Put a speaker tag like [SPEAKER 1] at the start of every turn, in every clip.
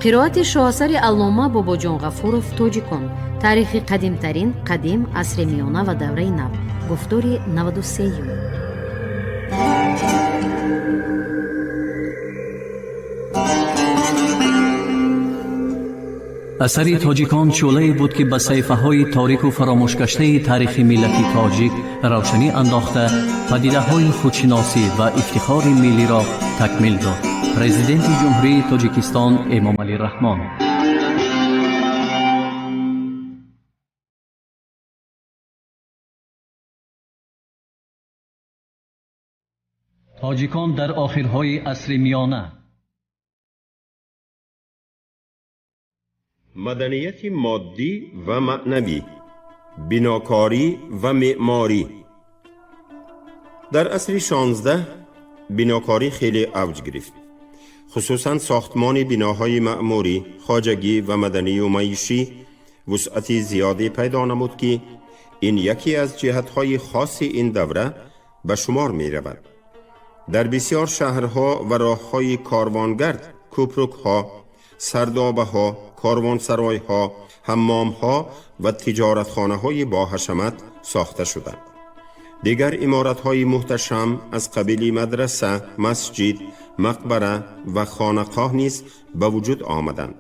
[SPEAKER 1] قرائت شاهسر علامه باباجان غفورов توجیکان، تاریخ قدیمترین قدیم، عصر میانه و دوره نو. گفتار 93.
[SPEAKER 2] اثر تاجیکان شعله‌ای بود که به صحیفه‌های تاریک و فراموش گشته تاریخ ملت تاجیک روشنی انداخته، پدیده‌های خودشناسی و افتخار ملی را تکمیل داد. پرزیدنت جمهوری تاجیکستان امام علی رحمان. تاجیکان در آخرهای عصر میانه.
[SPEAKER 3] مدنیت مادی و معنوی، بناکاری و معماری. در عصر 16 بناکاری خیلی اوج گرفت، خصوصا ساختمان بناهای معماری، خواجگی و مدنی و معیشی وسعت زیادی پیدا نمود که این یکی از جهتهای خاص این دوره به شمار می رود. در بسیار شهرها و راههای کاروانگرد کوپرک‌ها، سردابه‌ها، کاروانسرای‌ها، حمام‌ها و تجارتخانه‌های با حشمت ساخته شدند. دیگر عمارت‌های محتشم از قبیل مدرسه، مسجد، مقبره و خانقاه نیز به وجود آمدند.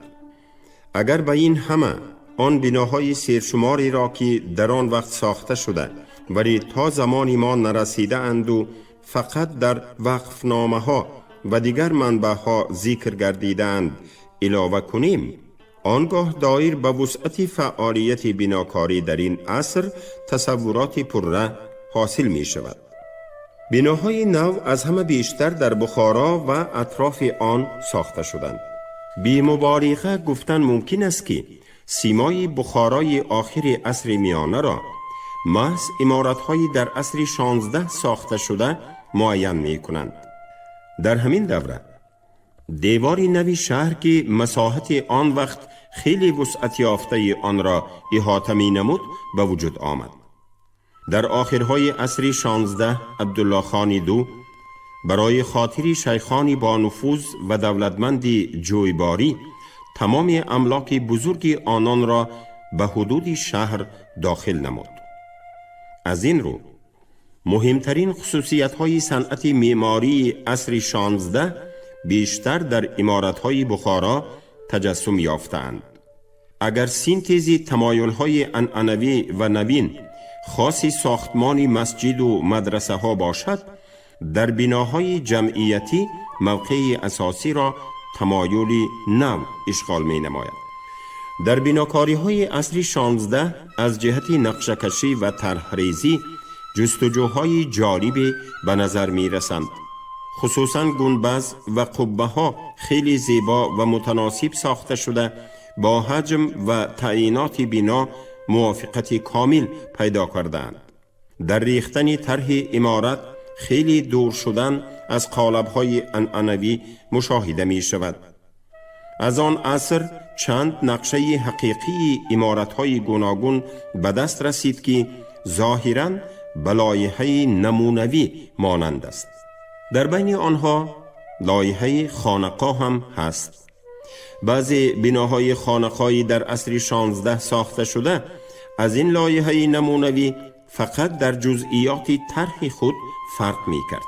[SPEAKER 3] اگر به این همه آن بناهای سرشماری را که در آن وقت ساخته شده ولی تا زمان ما نرسیده اند و فقط در وقفنامه‌ها و دیگر منبع‌ها ذکر گردیدند علاوه کنیم، آنگاه دایر به وسعت فعالیت بناکاری در این عصر تصورات پرره حاصل می شود. بناهای نو از همه بیشتر در بخارا و اطراف آن ساخته شدند. بی مبالغه گفتن ممکن است که سیمای بخارای آخر عصر میانه را محض عمارت‌های در عصر 16 ساخته شده معین می کنند. در همین دوره دیوار نوی شهر که مساحت آن وقت خیلی وسعت یافته آن را احاطه می نمود به وجود آمد. در آخرهای عصر 16 عبدالله خان دو برای خاطر شیخانی با نفوذ و دولتمند جویباری تمام املاک بزرگ آنان را به حدود شهر داخل نمود. از این رو مهمترین خصوصیت‌های صنعت معماری عصر 16 بیشتر در عمارت‌های بخارا تجسم یافتند. اگر سینتزی تمایل‌های عنعنوی و نوین خاصی ساختمان مسجد و مدرسه ها باشد، در بناهای جمعیتی موقع اساسی را تمایلی نو اشغال می نماید. در بناکاری های عصر 16 از جهت نقشه‌کشی و طرح‌ریزی جستجوهای جالبی به نظر می رسند. خصوصا گنبد و قبه ها خیلی زیبا و متناسب ساخته شده، با حجم و تعیینات بنا موافقت کامل پیدا کردند. در ریختن طرح عمارت خیلی دور شدن از قالب‌های عنعنوی مشاهده می شود. از آن عصر چند نقشه حقیقی عمارت‌های گوناگون به دست رسید که ظاهراً به لایحه نمونوی مانند است. در بین آنها لایحه خانقاه هم هست. بعضی بناهای خانقاهی در عصر 16 ساخته شده از این لایحه نمونوی فقط در جزئیات طرح خود فرق می کرد.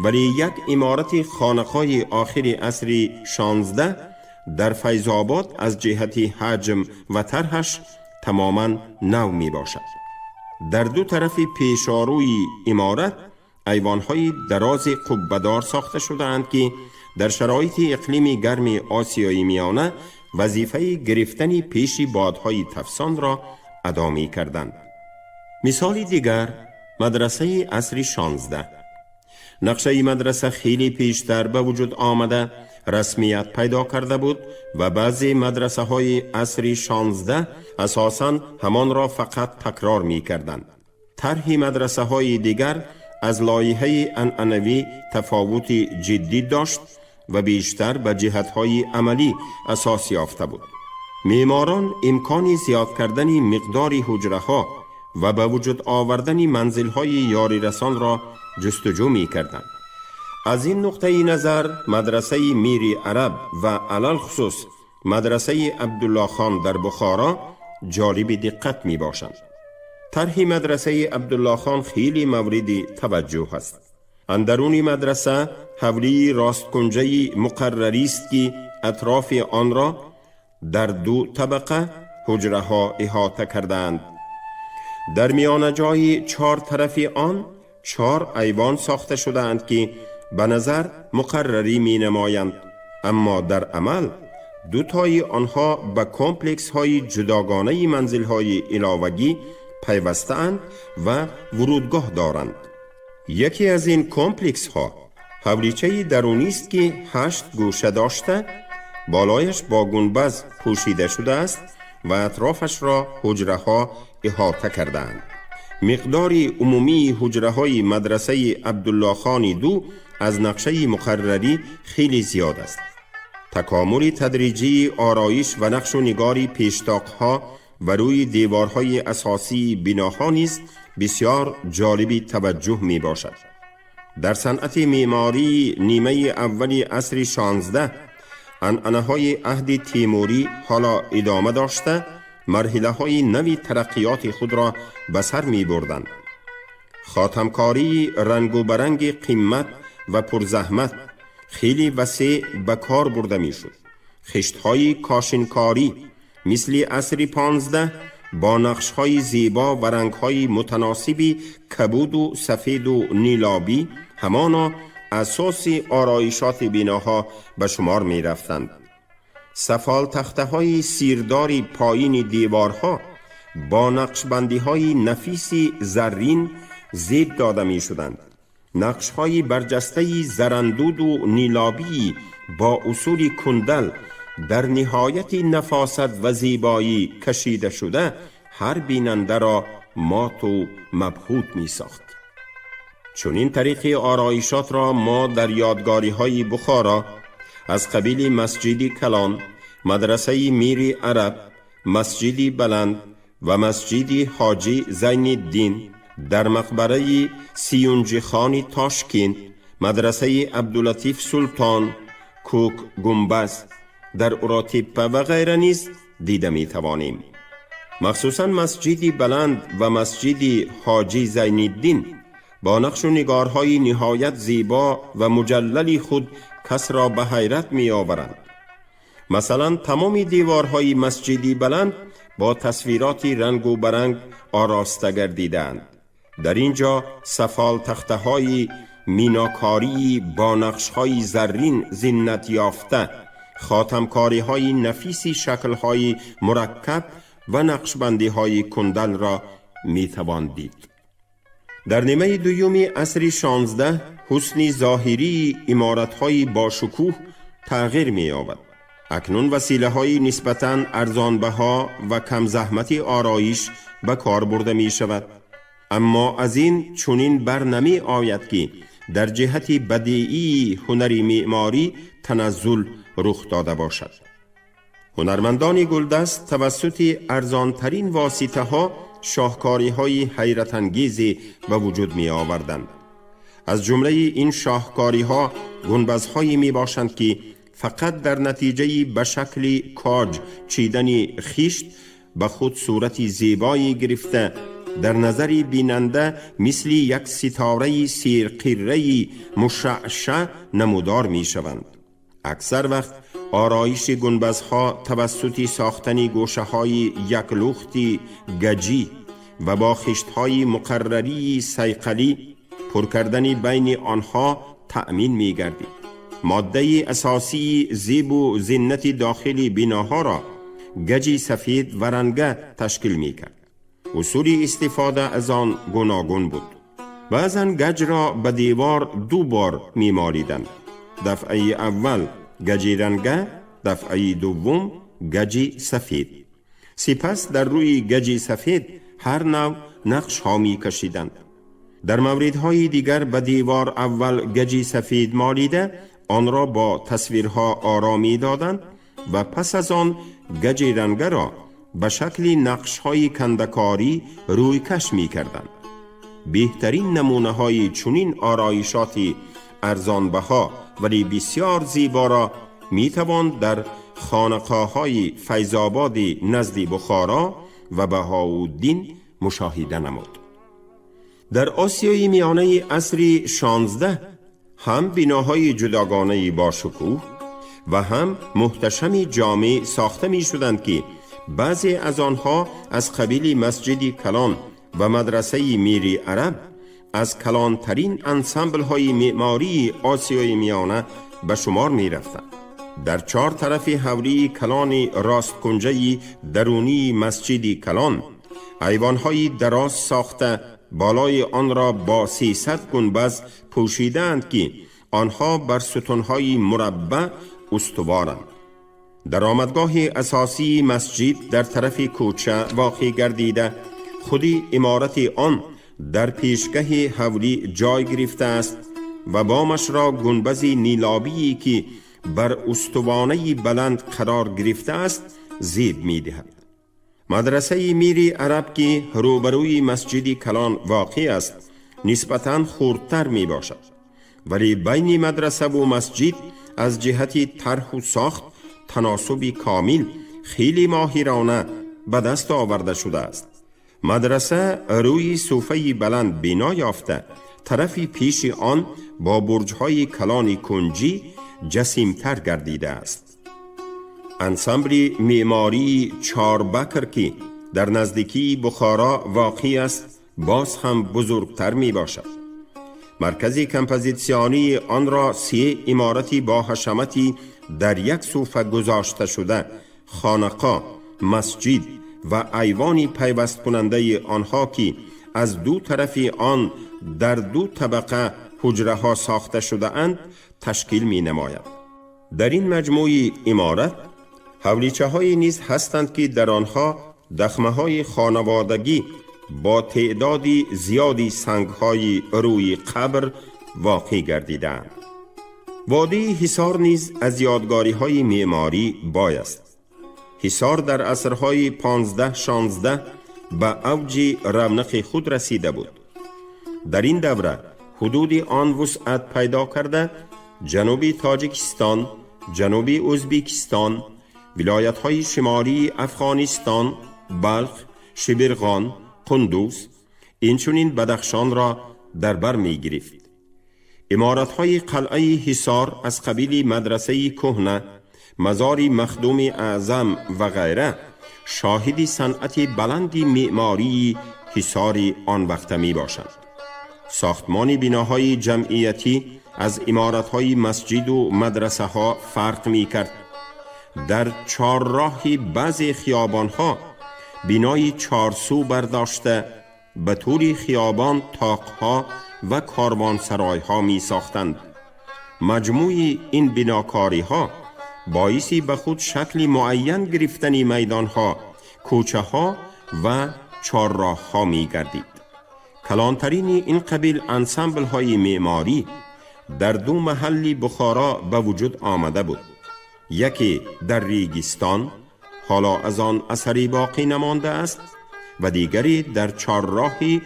[SPEAKER 3] ولی یک عمارت خانقاه آخر عصر 16 در فیض‌آباد از جهت حجم و طرحش تماما نو می باشد. در دو طرف پیشاروی عمارت ایوان‌های دراز قبه‌دار ساخته شده‌اند که در شرایط اقلیم گرم آسیای میانه وظیفه گرفتن پیش بادهای تفسان را ادا می‌کردند. مثال دیگر مدرسه عصر 16. نقشه مدرسه خیلی پیشتر به وجود آمده رسمیت پیدا کرده بود و بعضی مدرسه های عصر 16 اساساً همان را فقط تکرار می‌کردند. طرح مدرسه های دیگر از لایحه عنعنوی تفاوت جدی داشت و بیشتر به جهت‌های عملی اساس یافته بود. معماران امکان زیاد کردن مقدار حجره ها و به وجود آوردن منزل های یاری رسان را جستجو می کردند. از این نقطه نظر مدرسه میر عرب و علل خصوص مدرسه عبدالله خان در بخارا جالب دقت می باشند. طرح مدرسه عبدالله خان خیلی مورد توجه است. اندرون مدرسه حولی راستکنجه مقرری است که اطراف آن را در 2 طبقه حجره ها احاطه کردند. در میان جای 4 طرف آن 4 ایوان ساخته شدند که به نظر مقرری می نمایند، اما در عمل 2 تای آنها به کمپلکس های جداگانه منزل های علاوگی پیوسته اند و ورودگاه دارند. یکی از این کمپلکس ها حولیچه درونی است که 8 گوشه داشته، بالایش با گنبد پوشیده شده است و اطرافش را حجره ها احاطه کردند. مقدار عمومی حجره های مدرسه عبدالله خان 2 از نقشه مقرری خیلی زیاد است. تکامل تدریجی آرایش و نقش و نگاری پیشتاقها و روی دیوارهای اساسی بناها نیز بسیار جالب توجه می باشد. در صنعت معماری نیمه اول عصر 16 عنعنه‌های عهد تیموری حالا ادامه داشته مرحله های نوی ترقیات خود را به سر می بردند. خاتمکاری رنگ و برنگ قیمت و پرزحمت خیلی وسیع به کار برده می شد. خشت‌های کاشنکاری مثل عصر 15 با نقش‌های زیبا و رنگ‌های متناسبی کبود و سفید و نیلابی همانا اساس آرایشات بناها به شمار می رفتند. سفال تخته‌های سیرداری پایین دیوارها با نقشبندی‌های نفیسی زرین زیب داده می شدند. نقش‌های برجسته زرندود و نیلابی با اصول کندل در نهایت نفاست و زیبایی کشیده شده هر بیننده را مات و مبهوت می ساخت. چون این طریق آرایشات را ما در یادگاری های بخارا از قبیل مسجد کلان، مدرسه میر عرب، مسجد بلند و مسجد حاجی زین الدین، در مقبره سیونجی خان تاشکین، مدرسه عبداللطیف سلطان، کوک گنبز، در اوراتیپه و غیره نیز دیده می توانیم. مخصوصا مسجد بلند و مسجد حاجی زین الدین با نقش و نگارهای نهایت زیبا و مجلل خود کس را به حیرت می آورند. مثلا تمام دیوارهای مسجد بلند با تصویرات رنگ و برنگ آراسته گردیدند. در اینجا سفال تخته های میناکاری با نقش های زرین زینت یافته، خاتمکاری های نفیسی شکل های مرکب و نقشبندی های کندل را می توان دید. در نیمه دوم عصر 16 حسن ظاهری عمارت های با شکوه تغییر می یابد. اکنون وسیله های نسبتاً ارزانبها و کم زحمت آرایش به کار برده می شود، اما از این چنین بر نمی آید که در جهت بدیعی هنری معماری تنزل رخ داده باشد. هنرمندان گلدست توسط ارزانترین واسطه ها شاهکاری های حیرت انگیزی به وجود می آوردند. از جمله این شاهکاری ها گنبدهایی می باشند که فقط در نتیجه به شکل کاج چیدن خیشت به خود صورت زیبایی گرفته در نظر بیننده مثل یک ستاره سیرقیره مشعشع نمودار می شوند. اکثر وقت آرایش گنبدها توسط ساختن گوشه های یک لختی گجی و با خشت‌های مقرری صیقلی پر کردن بین آنها تأمین می گردید. ماده اساسی زیب و زینت داخلی بناها را گچ سفید و رنگه تشکیل می کرد. اصول استفاده از آن گوناگون بود. بعضاً گچ را به دیوار 2 بار می مالیدند. دفعه اول گچ رنگه، دفعه دوم گچ سفید. سپس در روی گچ سفید هر نوع نقش ها می کشیدند. در موردهای دیگر به دیوار اول گچ سفید مالیده آن را با تصویرها آرامی دادند و پس از آن گنج رنگه را به شکل نقش‌های کندکاری روی کش می کردند. بهترین نمونه های چنین آرایشاتی ارزان بها ولی بسیار زیبا را می توان در خانقاه‌های فیض‌آباد نزد بخارا و بهاءالدین مشاهده نمود. در آسیای میانه عصر 16 هم بناهای جداگانه با شکوه و هم محتشم جامع ساخته می شدند که بعضی از آنها از قبیل مسجد کلان و مدرسه میر عرب از کلانترین انسمبل های معماری آسیای میانه به شمار می رفتند. در 4 طرف حولی کلان راست کنجه درونی مسجد کلان ایوان‌های دراز ساخته بالای آن را با 300 گنبد پوشیدند که آنها بر ستون‌های مربع استوارند. درآمدگاه اساسی مسجد در طرف کوچه واقع گردیده، خودی عمارت آن در پیشگاه حولی جای گرفته است و بامش را گنبد نیلابی که بر استوانه بلند قرار گرفته است زید می دهد. مدرسه میر عرب که روبروی مسجد کلان واقع است نسبتاً خردتر می باشد، ولی بین مدرسه و مسجد از جهت طرح و ساخت تناسب کامل خیلی ماهرانه به دست آورده شده است. مدرسه روی صوفه بلند بنا یافته، طرف پیش آن با برج‌های کلان کنجی جسیمتر گردیده است. انسمبل معماری 4 بکر که در نزدیکی بخارا واقع است باز هم بزرگتر می باشد. مرکز کمپوزیسیونی آن را 3 عمارتی با حشمتی در یک صوفه گذاشته شده، خانقاه، مسجد و ایوانی پیوست کننده آنها که از 2 طرف آن در 2 طبقه حجره ها ساخته شده اند تشکیل می نماید. در این مجموعه عمارت حولیچه های نیز هستند که در آنها دخمه های خانوادگی با تعدادی زیادی سنگ های روی قبر واقع گردیده اند. وادی حصار نیز از یادگاری های معماری بایست. حصار در عصرهای 15-16 به اوج رونق خود رسیده بود. در این دوره حدود آن وسعت پیدا کرده جنوبی تاجیکستان، جنوبی ازبکستان، ولایت‌های شمالی افغانستان، بلخ، شبرغان، قندوز، اینچنین بدخشان را در بر می گرفت. عمارت‌های قلعه حصار از قبیل مدرسه کهنه، مزار مخدوم اعظم و غیره شاهد صنعت بلند معماری حصار آن وقت می باشند. ساختمان بناهای جمعیتی از عمارت‌های مسجد و مدرسه ها فرق می کرد. در 4 راه بعضی خیابان‌ها بنای 4 سو برداشته به طور خیابان طاق‌ها و کاروانسرای‌ها می ساختند. مجموع این بناکاری‌ها باعثی به خود شکل معین گرفتن میدان‌ها، کوچه‌ها و 4 راه‌ها می گردید. کلانترین این قبیل انسمبل های معماری در 2 محل بخارا به وجود آمده بود. یکی در ریگستان، حالا از آن اثری باقی نمانده است، و دیگری در 4 راهی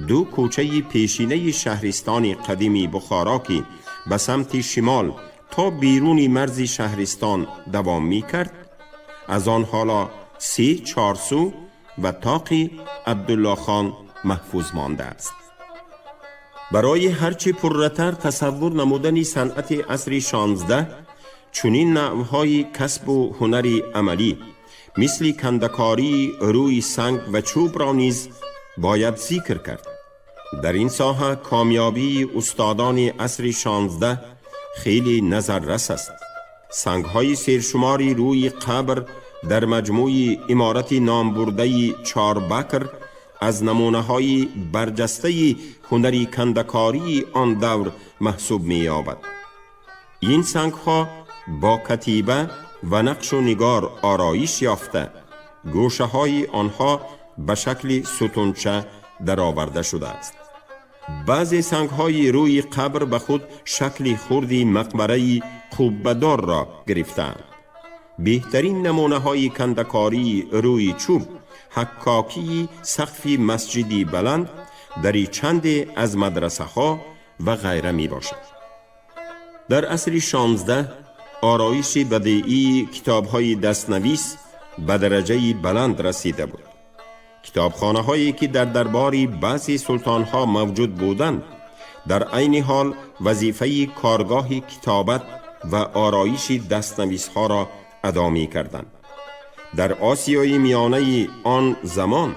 [SPEAKER 3] 2 کوچه پیشینه شهرستان قدیمی بخارا که به سمت شمال تا بیرون مرز شهرستان دوام می کرد، از آن حالا 3-4 سو و طاق عبدالله خان محفوظ مانده است. برای هرچی پررتر تصور نمودن صنعت عصر 16 چنین نوعهای کسب و هنری عملی مثل کندکاری روی سنگ و چوب را نیز باید ذکر کرد. در این ساحه کامیابی استادان عصر 16 خیلی نظررس است. سنگ‌های سرشماری روی قبر در مجموع عمارت نامبرده 4 بکر از نمونه‌های برجسته هنری کندکاری آن دور محسوب می‌یابد. این سنگ‌ها با کتیبه و نقش و نگار آرایش یافته، گوشه‌های آنها به شکل ستونچه درآورده شده است. بعضی سنگ‌های روی قبر به خود شکل خردی مقبره قبه‌دار را گرفتند. بهترین نمونه های کندکاری روی چوب، حکاکی سقف مسجدی بلند در چند از مدرسه ها و غیره می باشد. در عصر 16 آرایش بدیعی کتاب های دستنویس به درجه بلند رسیده بود. کتابخانه هایی که در درباری بعضی سلطان ها موجود بودند، در عین حال وظیفه کارگاه کتابت و آرایش دستنویس ها را ادا می کردند. در آسیای میانه آن زمان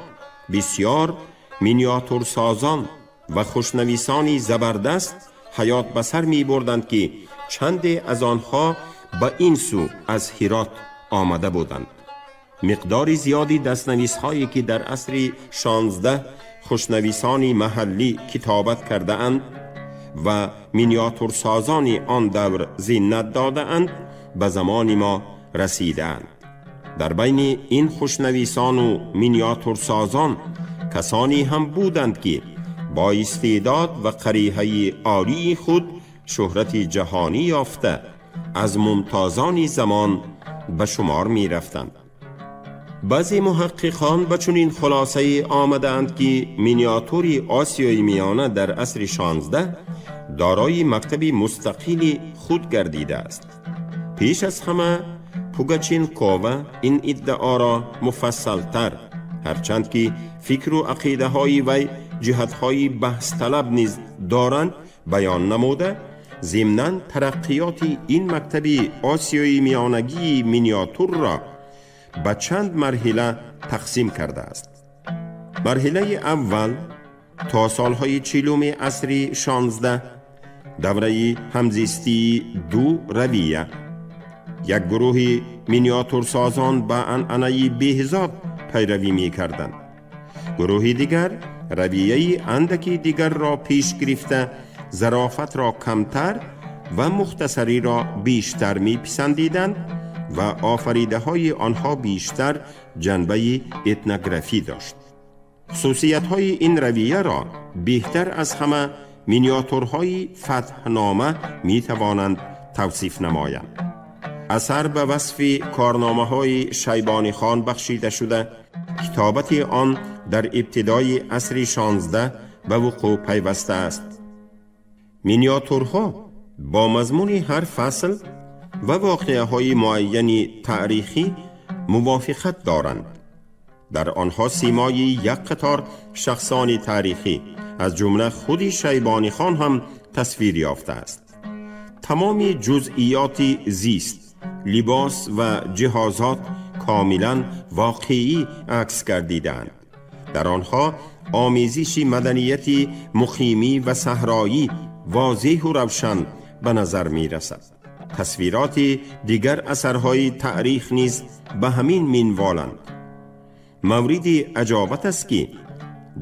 [SPEAKER 3] بسیار مینیاتور سازان و خوشنویسانی زبردست حیات به سر می بردند که چند از آنها به این سو از هرات آمده بودند. مقدار زیادی دستنویس هایی که در عصر 16 خوشنویسانی محلی کتابت کرده اند و مینیاتور سازانی آن دور زینت داده اند به زمان ما رسیده اند. در بین این خوشنویسان و مینیاتور سازان کسانی هم بودند که با استعداد و قریحه عالی خود شهرت جهانی یافته از ممتازان زمان به شمار می رفتند. بعضی محققان به چنین خلاصه آمدند که مینیاتوری آسیای میانه در عصر 16 دارای مکتبی مستقلی خود گردیده است. پیش از همه پوگاچینکووا این ادعا را مفصل تر، هرچند که فکر و عقیده های وی جهت های بحث طلب نیز دارند، بیان نموده ضمناً ترقیات این مکتب آسیای میانگی مینیاتور را به چند مرحله تقسیم کرده است. مرحله اول تا سالهای 40 عصر 16 دوره همزیستی دو رویه، یک گروه مینیاتور سازان به عنعنه بهزاد پیروی می کردند. گروه دیگر رویه اندکی دیگر را پیش گرفته ظرافت را کمتر و مختصری را بیشتر می پسندیدند و آفریده های آنها بیشتر جنبه اتنوگرافی داشت. خصوصیت های این رویه را بهتر از همه مینیاتورهای فتحنامه می توانند توصیف نمایند. اثر به وصف کارنامه های شیبانی خان بخشیده شده، کتابت آن در ابتدای عصر 16 به وقوع پیوسته است. مینیاتورها با مضمون هر فصل و واقعه های معینی تاریخی موافقت دارند. در آنها سیمای یک قطار شخصان تاریخی از جمله خود شیبانی خان هم تصویر یافته است. تمام جزئیات زیست، لباس و جهازات کاملا واقعی عکس گردیدند. در آنها آمیزش مدنیتی مقیمی و صحرایی واضح و روشن به نظر می رسد. تصویرات دیگر اثرهای تاریخ نیز به همین منوالند. مورد عجابت است که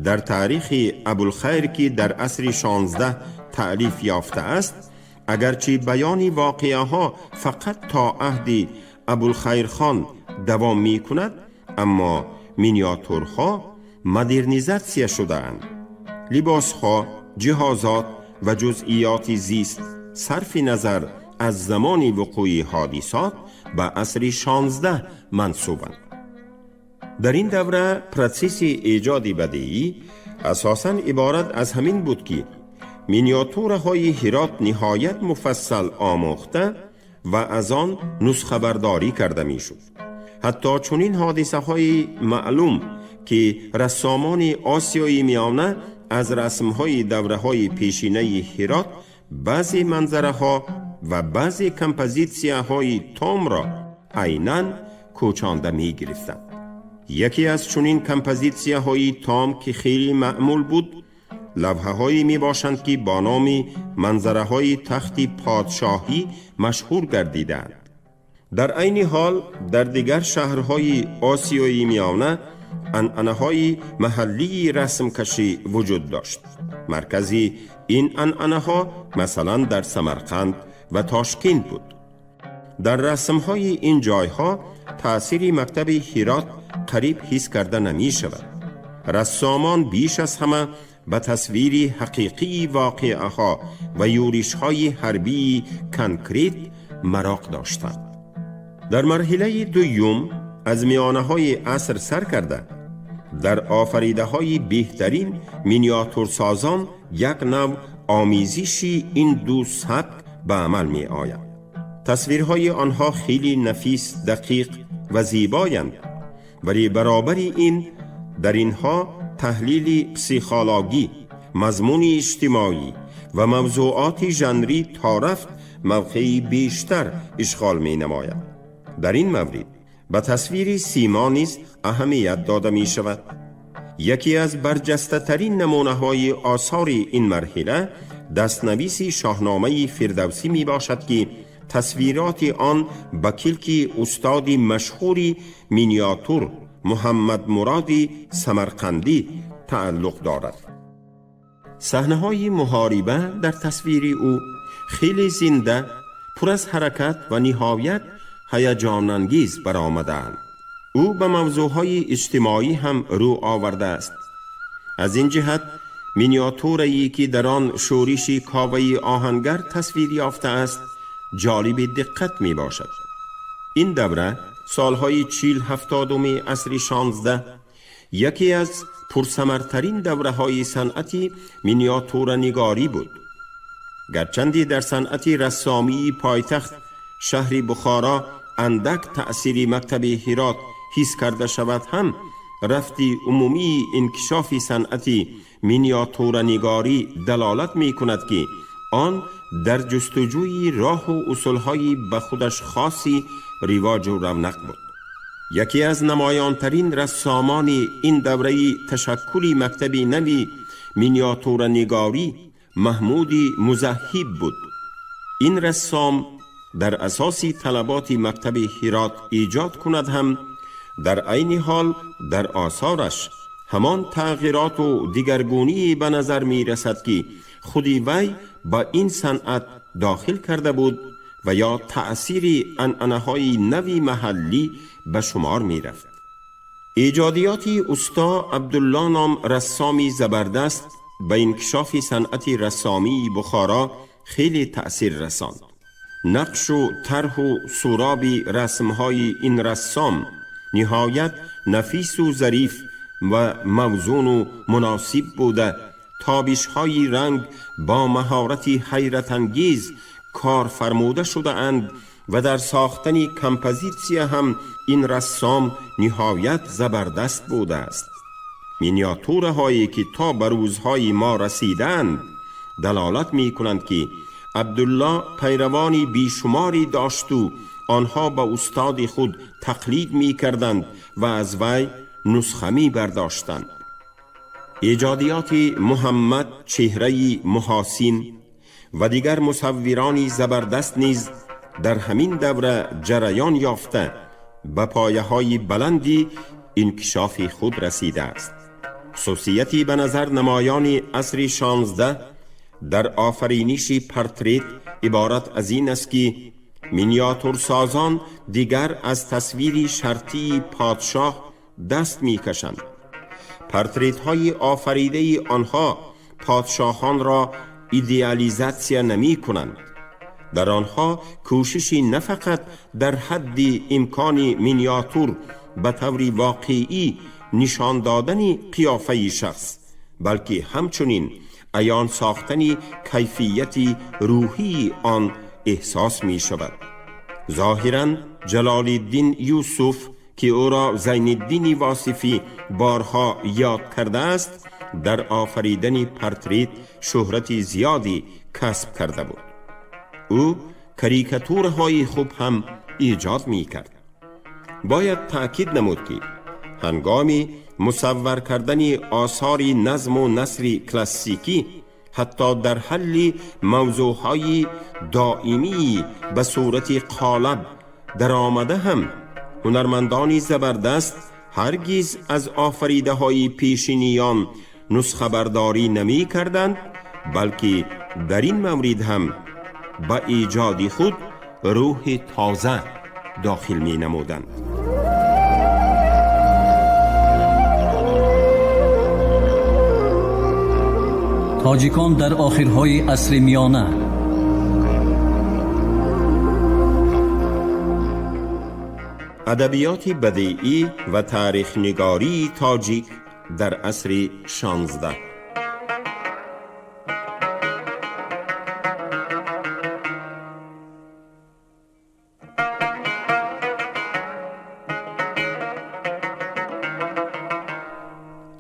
[SPEAKER 3] در تاریخ ابوالخیر که در عصر 16 تألیف یافته است، اگرچه بیان واقعه ها فقط تا عهد ابوالخیر خان دوام می کند، اما مینیاتورها مدرنیزاسیون شده اند. لباس ها، جهازات و جزئیات زیست صرف نظر از زمان وقوع حادثات به عصر 16 منسوبند. در این دوره پروسس ایجاد بدیعی اساساً عبارت از همین بود که مینیاتورهای هرات نهایت مفصل آموخته و از آن نسخه برداری کرده می شد. حتی چنین حادثه های معلوم که رسامان آسیای میانه از رسم های دوره های پیشینه هرات بعضی منظره ها و بعضی کمپوزیسیون های تام را عیناً کوچانده می گرفتند. یکی از چنین کمپوزیسیون های تام که خیلی معمول بود، لوحه هایی می باشند که با نام منظره های تخت پادشاهی مشهور گردیدند. در عین حال در دیگر شهرهای آسیای میانه عنعنه های محلی رسم کشی وجود داشت. مرکزی این عنعنه ها مثلا در سمرقند و تاشکند بود. در رسم های این جایها تأثیر مکتب هرات قریب حس کرده نمی شود. رسامان بیش از همه به تصویر حقیقی واقعه ها و یورش های حربی کنکریت مراق داشتند. در مرحله دوم از میانه های عصر سر کرده در آفریده های بهترین مینیاتور سازان یک نوع آمیزشی این دو سبک به عمل می آید. تصویرهای آنها خیلی نفیس، دقیق و زیبایند، ولی برابر این در اینها تحلیل پسیخولوژی، مضمون اجتماعی و موضوعات ژنری تا رفت موقعی بیشتر اشغال می نماید. در این مورد به تصویر سیما نیز اهمیت داده می شود. یکی از برجسته ترین نمونه های آثار این مرحله دستنویس شاهنامه فردوسی می باشد که تصویرات آن به کلک استاد مشهور مینیاتور محمد مراد سمرقندی تعلق دارد. صحنه های محاربه در تصویر او خیلی زنده، پر از حرکت و نهایت هیجان انگیز برآمدند. او به موضوعهای اجتماعی هم رو آورده است. از این جهت مینیاتوری که در آن شورش کاوه آهنگر تصویر یافته است جالب دقت می باشد. این دوره سالهای 40-70 عصر 16 یکی از پرثمرترین دوره های صنعت مینیاتور نگاری بود. گرچندی در صنعت رسامی پایتخت شهر بخارا اندک تأثیر مکتب هرات حس کرده شود، هم رفتی عمومی انکشاف صنعت مینیاتور نگاری دلالت می کند که آن در جستجوی راه و اصولهای به خودش خاصی رواج و رونق بود. یکی از نمایانترین رسامان این دوره تشکل مکتب نوی مینیاتور نگاری محمود مذهب بود. این رسام در اساسی طلبات مکتب هرات ایجاد کند هم در عین حال در آثارش همان تغییرات و دیگرگونی به نظر می رسد که خودی وی با این صنعت داخل کرده بود و یا تأثیر عنعنه‌های نوی محلی به شمار می رفت. ایجادیات استا عبدالله نام رسامی زبردست به انکشاف صنعت رسامی بخارا خیلی تأثیر رساند. نقش و طرح و سراب رسمهای این رسام نهایت نفیس و ظریف و موزون و مناسب بوده. تابش‌های رنگ با مهارت حیرت انگیز کار فرموده شده اند و در ساختن کمپوزیسیون هم این رسام نهایت زبردست بوده است. مینیاتورهایی که تا به روزهای ما رسیدند دلالت می کنند که عبدالله پیروانی بیشماری داشت و آنها با استاد خود تقلید می کردند و از وی نسخه می برداشتند. ایجادیات محمد چهره محاسن و دیگر مصورانی زبردست نیز در همین دوره جریان یافته به پایه های بلندی انکشاف خود رسیده است. خصوصیتی به نظر نمایان عصر 16 در آفرینش پورتریت عبارت از این است که مینیاتور سازان دیگر از تصویر شرطی پادشاه دست می کشند. پورتریت های آفریده آنها پادشاهان را ایدئالیزاسیون نمی کنند. در آنها کوششی نه فقط در حد امکان مینیاتور به طور واقعی نشان دادن قیافه شخص، بلکه همچنین عیان ساختن کیفیت روحی آن احساس می شود. ظاهراً جلال الدین یوسف که او را زین الدین واصفی بارها یاد کرده است در آفریدن پورتریت شهرت زیادی کسب کرده بود. او کاریکاتورهای خوب هم ایجاد می کرد. باید تأکید نمود که هنگام مصور کردن آثار نظم و نثر کلاسیکی حتی در حل موضوعهای دائمی به صورت قالب در آمده هم هنرمندانی زبردست هرگز از آفریده های پیشینیان نسخه برداری نمی کردند، بلکه در این مورد هم با ایجاد خود روح تازه داخل می نمودند.
[SPEAKER 2] تاجیکان در آخرهای عصر میانه.
[SPEAKER 3] ادبیات بدیعی و تاریخ نگاری تاجیک در عصر 16.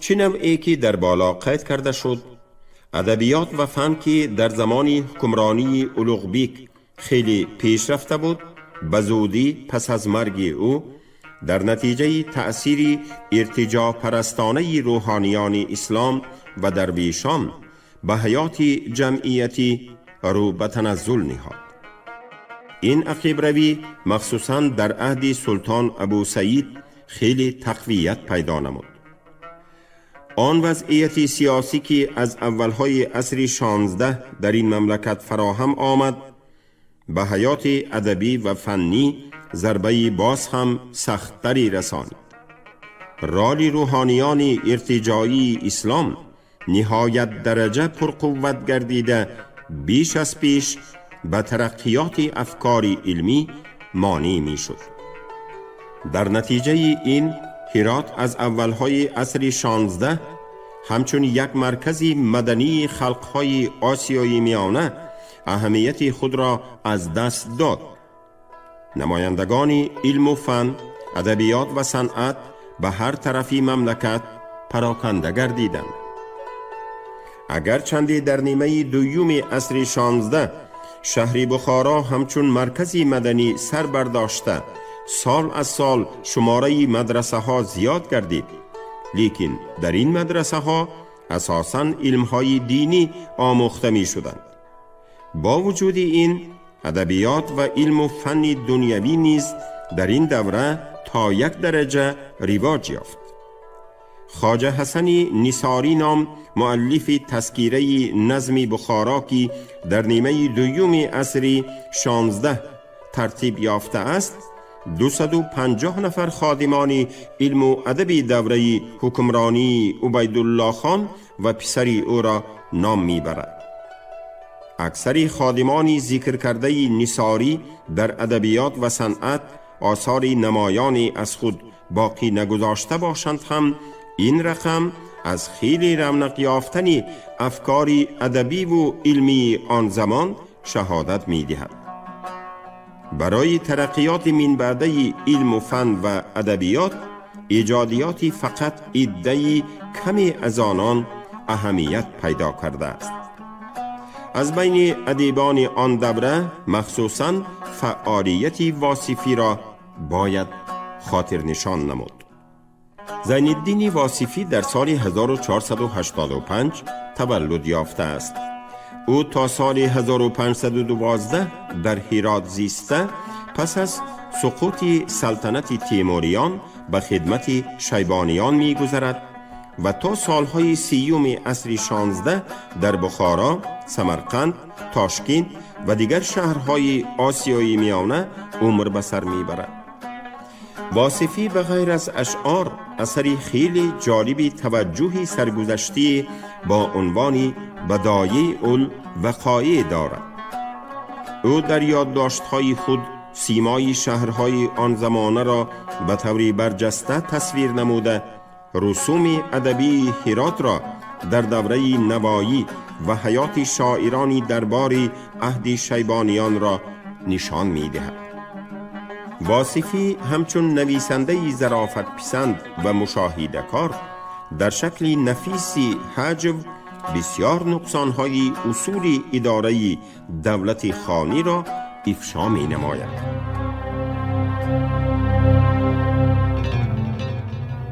[SPEAKER 3] چه نوعی که در بالا قید کرده شد، ادبیات و فن که در زمان حکمرانی اولوغبیک خیلی پیش رفته بود، به زودی پس از مرگ او در نتیجه تأثیر ارتجاع پرستانه روحانیان اسلام و درویشان به حیات جمعیتی رو به تنزل نهاد. این عقب روی مخصوصاً در عهد سلطان ابو سعید خیلی تقویت پیدا نمود. آن وضعیت سیاسی که از اولهای عصر 16 در این مملکت فراهم آمد، به حیات ادبی و فنی ضربه باز هم سخت‌تری رسانید. رال روحانیان ارتجاعی اسلام نهایت درجه پرقوت گردیده بیش از پیش به ترقیات افکار علمی مانع می شد. در نتیجه این هرات از اولهای عصر 16 همچون یک مرکز مدنی خلقهای آسیای میانه اهمیت خود را از دست داد. نمایندگان علم و فن، ادبیات و صنعت به هر طرفی مملکت پراکنده گردیدند. اگرچند در نیمه دوم عصر 16 شهر بخارا همچون مرکز مدنی سر برداشته سال از سال شماره مدرسه ها زیاد گردید، لیکن در این مدرسه ها اساساً علم های دینی آموخته می شدند. با وجود این ادبیات و علم و فن دنیوی نیز در این دوره تا یک درجه رواج یافت. خواجه حسن نثاری نام مؤلف تذکیره نظم بخارا که در نیمه دوم عصر 16 ترتیب یافته است، 250 نفر خادمان علم و ادب دوره حکمرانی عبیدالله خان و پسری او را نام میبرد. اکثر خادمان ذکر کرده نثاری در ادبیات و صنعت آثار نمایانی از خود باقی نگذاشته باشند هم این رقم از خیلی رونق یافتن افکار ادبی و علمی آن زمان شهادت می دهد. برای ترقیات من بعده علم و فن و ادبیات ایجادیات فقط عده کمی از آنان اهمیت پیدا کرده است. از بین ادیبان آن دوره مخصوصاً فعالیت واصفی را باید خاطر نشان نمود. زین الدین واصفی در سال 1485 تولد یافته است. او تا سال 1512 در هرات زیسته، پس از سقوط سلطنت تیموریان به خدمت شیبانیان می گذرد و تا سالهای 30 عصر 16 در بخارا، سمرقند، تاشکند و دیگر شهرهای آسیای میانه عمر به سر می برد. واصفی به غیر از اشعار اثری خیلی جالب توجهی سرگذشتی با عنوان بدایع الوقایع دارد. او در یادداشت‌های خود سیمای شهرهای آن زمانه را به طوری برجسته تصویر نموده، رسوم ادبی هرات را در دوره نوایی و حیات شاعران دربار عهد شیبانیان را نشان می دهد. واصفی همچون نویسنده ظرافت پسند و مشاهده کار در شکل نفیسی حجو بسیار نقصانهای اصول اداره دولت خانی را افشا می نماید.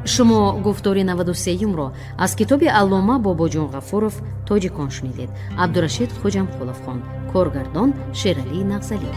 [SPEAKER 1] شما گفتاری 93 را از کتاب علامه باباجون غفورов تاجیکان شنیدید. عبدالرشید خوجمخولov خان، کارگردان شیرعلی نغزلی.